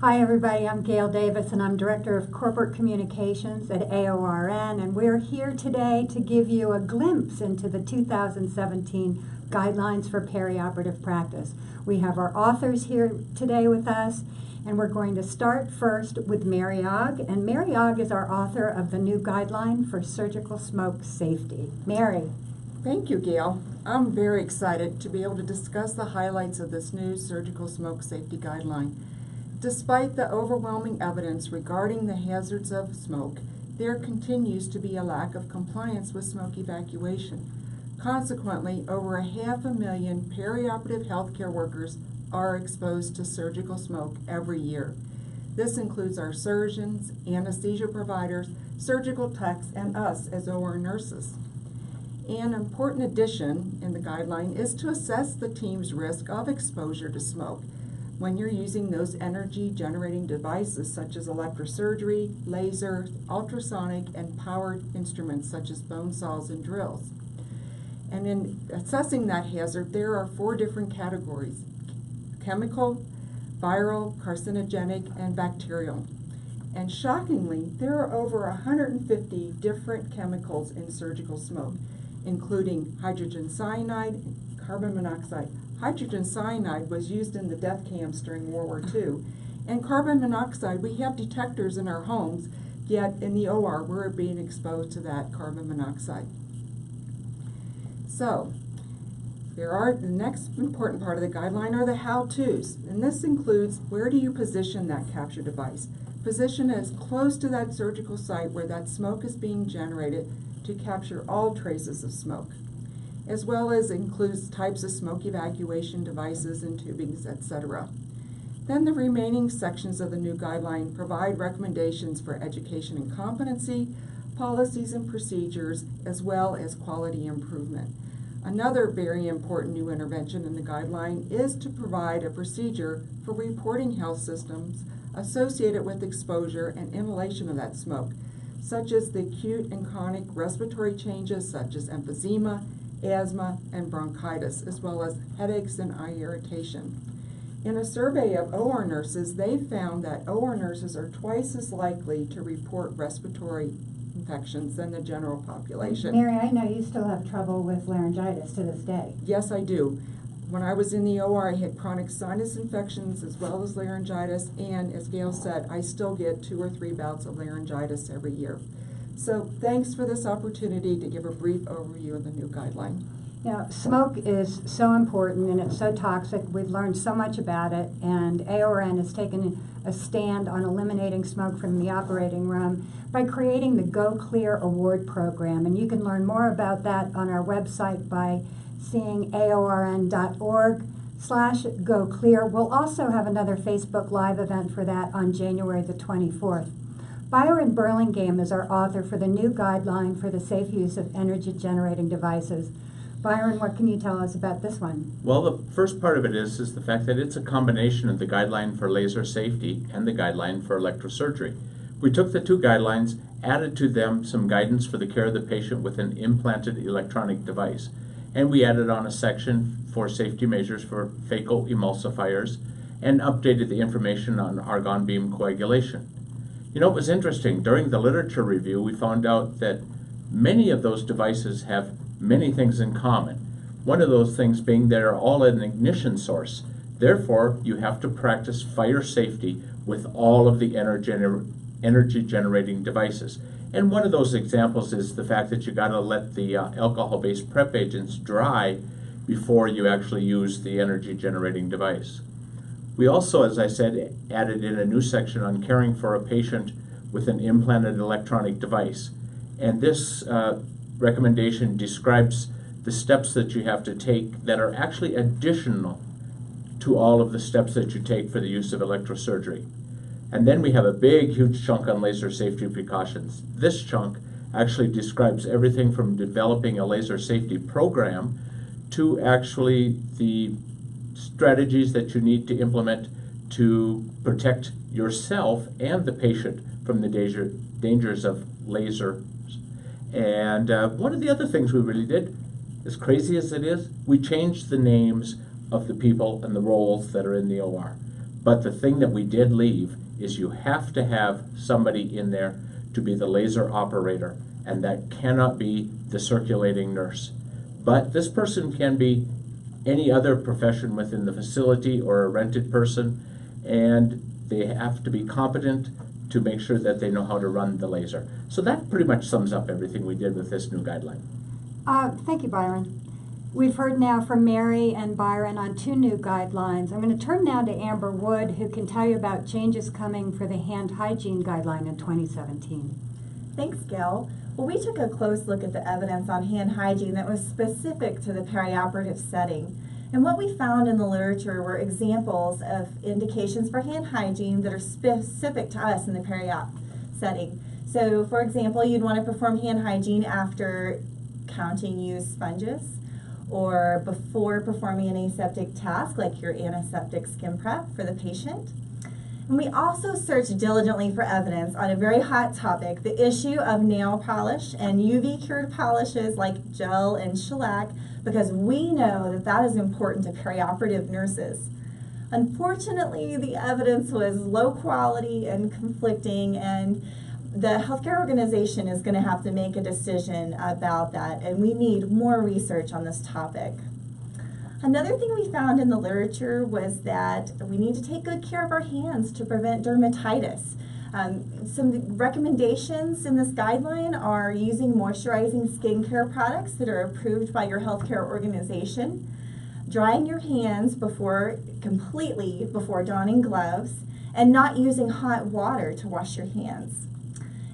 Hi everybody, I'm Gail Davis and I'm Director of Corporate Communications at AORN, and we're here today to give you a glimpse into the 2017 Guidelines for Perioperative Practice. We have our authors here today with us, and we're going to start first with Mary Ogg, and Mary Ogg is our author of the new Guideline for Surgical Smoke Safety. Mary. Thank you, Gail. I'm very excited to be able to discuss the highlights of this new surgical smoke safety guideline. Despite the overwhelming evidence regarding the hazards of smoke, there continues to be a lack of compliance with smoke evacuation. Consequently, over 500,000 perioperative healthcare workers are exposed to surgical smoke every year. This includes our surgeons, anesthesia providers, surgical techs, and us as OR nurses. An important addition in the guideline is to assess the team's risk of exposure to smoke when you're using those energy-generating devices such as electrosurgery, laser, ultrasonic, and powered instruments such as bone saws and drills. And in assessing that hazard, there are 4 different categories: chemical, viral, carcinogenic, and bacterial. And shockingly, there are over 150 different chemicals in surgical smoke, including hydrogen cyanide and carbon monoxide. Hydrogen cyanide was used in the death camps during World War II. And carbon monoxide, we have detectors in our homes, yet in the OR we're being exposed to that carbon monoxide. So, the next important part of the guideline are the how-tos. And this includes, where do you position that capture device? Position it as close to that surgical site where that smoke is being generated to capture all traces of smoke, as well as includes types of smoke evacuation devices and tubings, etc. Then the remaining sections of the new guideline provide recommendations for education and competency, policies and procedures, as well as quality improvement. Another very important new intervention in the guideline is to provide a procedure for reporting health systems associated with exposure and inhalation of that smoke, such as the acute and chronic respiratory changes such as emphysema, asthma, and bronchitis, as well as headaches and eye irritation. In a survey of OR nurses, they found that OR nurses are twice as likely to report respiratory infections than the general population. Mary, I know you still have trouble with laryngitis to this day. Yes, I do. When I was in the OR, I had chronic sinus infections as well as laryngitis, and as Gail said, I still get 2 or 3 bouts of laryngitis every year. So thanks for this opportunity to give a brief overview of the new guideline. Now, smoke is so important and it's so toxic. We've learned so much about it, and AORN has taken a stand on eliminating smoke from the operating room by creating the Go Clear Award program. And you can learn more about that on our website by seeing aorn.org/GoClear. We'll also have another Facebook Live event for that on January the 24th. Byron Burlingame is our author for the new guideline for the safe use of energy-generating devices. Byron, what can you tell us about this one? Well, the first part of it is the fact that it's a combination of the guideline for laser safety and the guideline for electrosurgery. We took the 2 guidelines, added to them some guidance for the care of the patient with an implanted electronic device, and we added on a section for safety measures for phaco emulsifiers and updated the information on argon beam coagulation. You know, it was interesting. During the literature review, we found out that many of those devices have many things in common. One of those things being they're all an ignition source. Therefore, you have to practice fire safety with all of the energy-generating devices. And one of those examples is the fact that you got to let the alcohol-based prep agents dry before you actually use the energy-generating device. We also, as I said, added in a new section on caring for a patient with an implanted electronic device. And this recommendation describes the steps that you have to take that are actually additional to all of the steps that you take for the use of electrosurgery. And then we have a big, huge chunk on laser safety precautions. This chunk actually describes everything from developing a laser safety program to actually the strategies that you need to implement to protect yourself and the patient from the dangers of lasers. And one of the other things we really did, as crazy as it is, we changed the names of the people and the roles that are in the OR. But the thing that we did leave is you have to have somebody in there to be the laser operator, and that cannot be the circulating nurse. But this person can be any other profession within the facility or a rented person, and they have to be competent to make sure that they know how to run the laser. So that pretty much sums up everything we did with this new guideline. Thank you, Byron. We've heard now from Mary and Byron on 2 new guidelines. I'm going to turn now to Amber Wood, who can tell you about changes coming for the hand hygiene guideline in 2017. Thanks, Gail. Well, we took a close look at the evidence on hand hygiene that was specific to the perioperative setting. And what we found in the literature were examples of indications for hand hygiene that are specific to us in the peri-op setting. So, for example, you'd want to perform hand hygiene after counting used sponges, or before performing an aseptic task like your antiseptic skin prep for the patient. And we also searched diligently for evidence on a very hot topic, the issue of nail polish and UV cured polishes like gel and shellac, because we know that that is important to perioperative nurses. Unfortunately, the evidence was low quality and conflicting, and the healthcare organization is going to have to make a decision about that, and we need more research on this topic. Another thing we found in the literature was that we need to take good care of our hands to prevent dermatitis. Some recommendations in this guideline are using moisturizing skincare products that are approved by your healthcare organization, drying your hands completely before donning gloves, and not using hot water to wash your hands.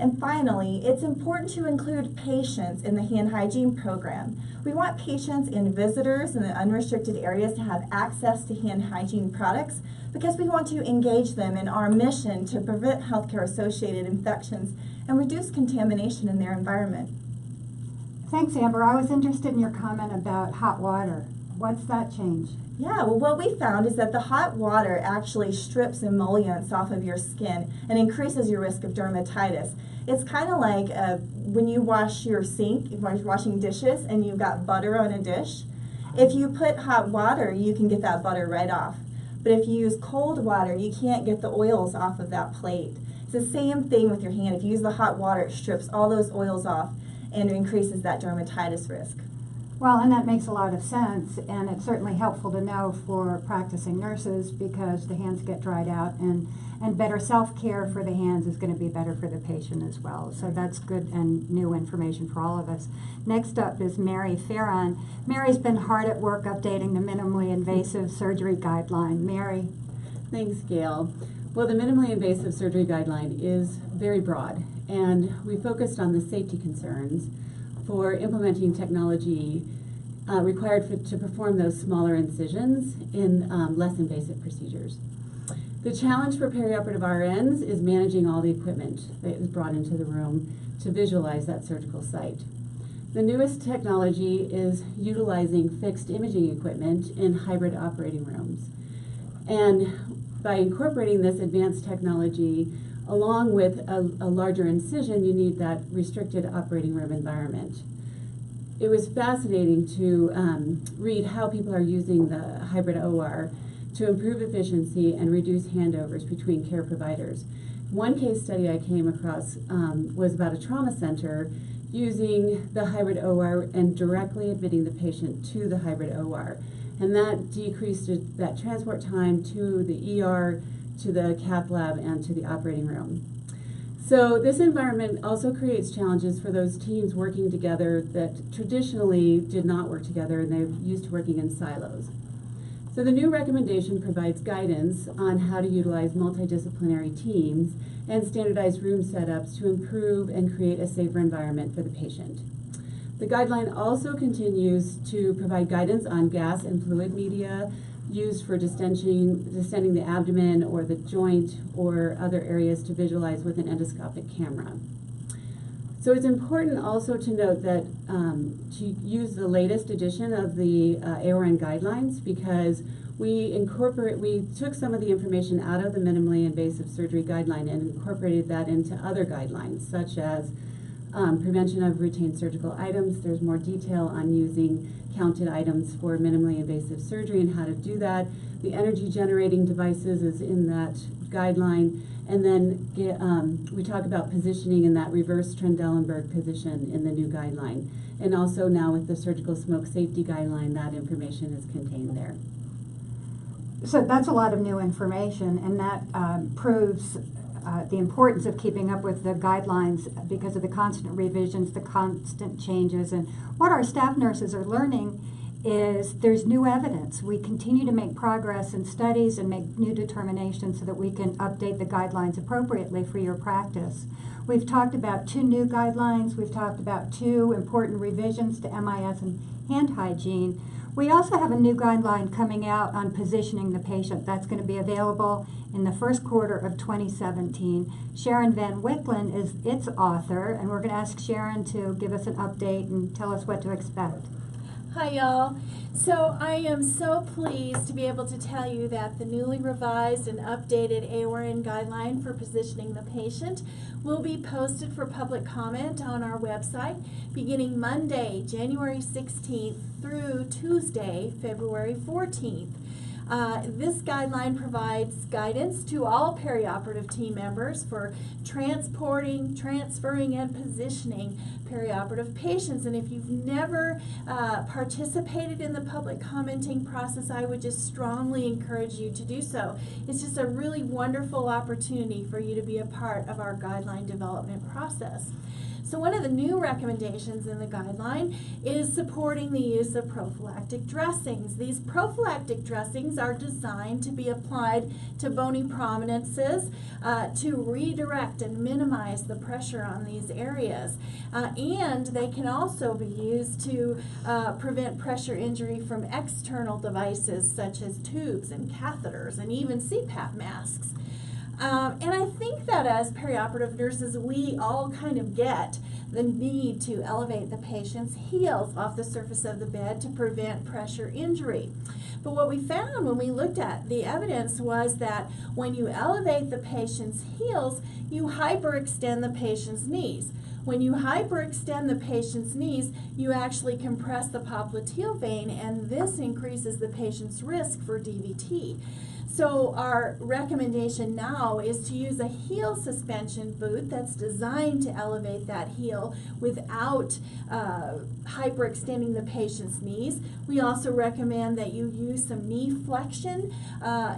And finally, it's important to include patients in the hand hygiene program. We want patients and visitors in the unrestricted areas to have access to hand hygiene products because we want to engage them in our mission to prevent healthcare-associated infections and reduce contamination in their environment. Thanks, Amber. I was interested in your comment about hot water. What's that change? Yeah, well, what we found is that the hot water actually strips emollients off of your skin and increases your risk of dermatitis. It's kind of like when you wash your sink, you're washing dishes, and you've got butter on a dish. If you put hot water, you can get that butter right off. But if you use cold water, you can't get the oils off of that plate. It's the same thing with your hand. If you use the hot water, it strips all those oils off and increases that dermatitis risk. Well, and that makes a lot of sense, and it's certainly helpful to know for practicing nurses because the hands get dried out, and better self-care for the hands is going to be better for the patient as well. So that's good and new information for all of us. Next up is Mary Farron. Mary's been hard at work updating the minimally invasive surgery guideline. Mary. Thanks, Gail. Well, the minimally invasive surgery guideline is very broad, and we focused on the safety concerns for implementing technology required to perform those smaller incisions in less invasive procedures. The challenge for perioperative RNs is managing all the equipment that is brought into the room to visualize that surgical site. The newest technology is utilizing fixed imaging equipment in hybrid operating rooms. And by incorporating this advanced technology, along with a larger incision, you need that restricted operating room environment. It was fascinating to read how people are using the hybrid OR to improve efficiency and reduce handovers between care providers. One case study I came across was about a trauma center using the hybrid OR and directly admitting the patient to the hybrid OR. And that decreased that transport time to the ER, to the cath lab, and to the operating room. So this environment also creates challenges for those teams working together that traditionally did not work together, and they're used to working in silos. So the new recommendation provides guidance on how to utilize multidisciplinary teams and standardized room setups to improve and create a safer environment for the patient. The guideline also continues to provide guidance on gas and fluid media used for distending the abdomen or the joint or other areas to visualize with an endoscopic camera. So it's important also to note that to use the latest edition of the AORN guidelines, because we took some of the information out of the minimally invasive surgery guideline and incorporated that into other guidelines, such as prevention of retained surgical items. There's more detail on using counted items for minimally invasive surgery and how to do that. The energy generating devices is in that guideline. And then we talk about positioning in that reverse Trendelenburg position in the new guideline. And also now with the surgical smoke safety guideline, that information is contained there. So that's a lot of new information, and that proves the importance of keeping up with the guidelines because of the constant revisions, the constant changes. And what our staff nurses are learning is there's new evidence. We continue to make progress in studies and make new determinations so that we can update the guidelines appropriately for your practice. We've talked about 2 new guidelines. We've talked about 2 important revisions to MIS and hand hygiene. We also have a new guideline coming out on positioning the patient. That's going to be available in the first quarter of 2017. Sharon Van Wicklen is its author, and we're going to ask Sharon to give us an update and tell us what to expect. Hi y'all. So I am so pleased to be able to tell you that the newly revised and updated AORN guideline for positioning the patient will be posted for public comment on our website beginning Monday, January 16th through Tuesday, February 14th. This guideline provides guidance to all perioperative team members for transporting, transferring, and positioning perioperative patients. And if you've never participated in the public commenting process, I would just strongly encourage you to do so. It's just a really wonderful opportunity for you to be a part of our guideline development process. So one of the new recommendations in the guideline is supporting the use of prophylactic dressings. These prophylactic dressings are designed to be applied to bony prominences to redirect and minimize the pressure on these areas. And they can also be used to prevent pressure injury from external devices such as tubes and catheters and even CPAP masks. And I think that as perioperative nurses, we all kind of get the need to elevate the patient's heels off the surface of the bed to prevent pressure injury. But what we found when we looked at the evidence was that when you elevate the patient's heels, you hyperextend the patient's knees. When you hyperextend the patient's knees, you actually compress the popliteal vein, and this increases the patient's risk for DVT. So our recommendation now is to use a heel suspension boot that's designed to elevate that heel without hyperextending the patient's knees. We also recommend that you use some knee flexion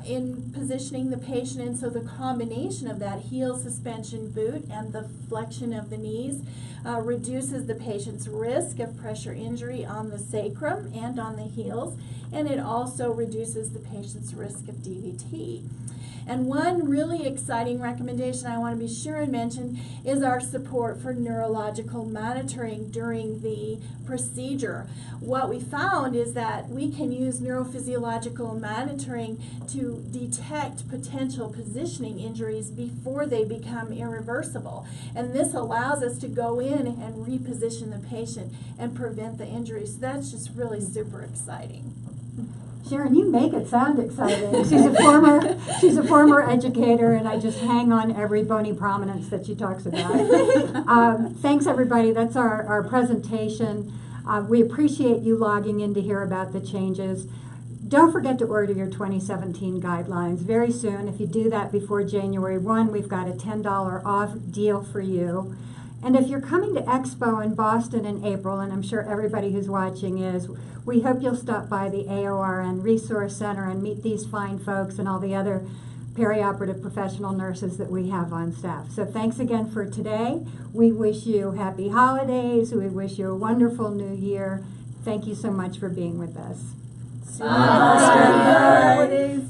in positioning the patient, and so the combination of that heel suspension boot and the flexion of the knees reduces the patient's risk of pressure injury on the sacrum and on the heels, and it also reduces the patient's risk of DVT. And one really exciting recommendation I want to be sure and mention is our support for neurological monitoring during the procedure. What we found is that we can use neurophysiological monitoring to detect potential positioning injuries before they become irreversible. And this allows us to go in and reposition the patient and prevent the injury. So that's just really super exciting. Sharon, you make it sound exciting. She's a former educator, and I just hang on every bony prominence that she talks about. Thanks, everybody. That's our presentation. We appreciate you logging in to hear about the changes. Don't forget to order your 2017 guidelines very soon. If you do that before January 1, we've got a $10 off deal for you. And if you're coming to Expo in Boston in April, and I'm sure everybody who's watching is, we hope you'll stop by the AORN Resource Center and meet these fine folks and all the other perioperative professional nurses that we have on staff. So thanks again for today. We wish you happy holidays. We wish you a wonderful new year. Thank you so much for being with us. Happy holidays.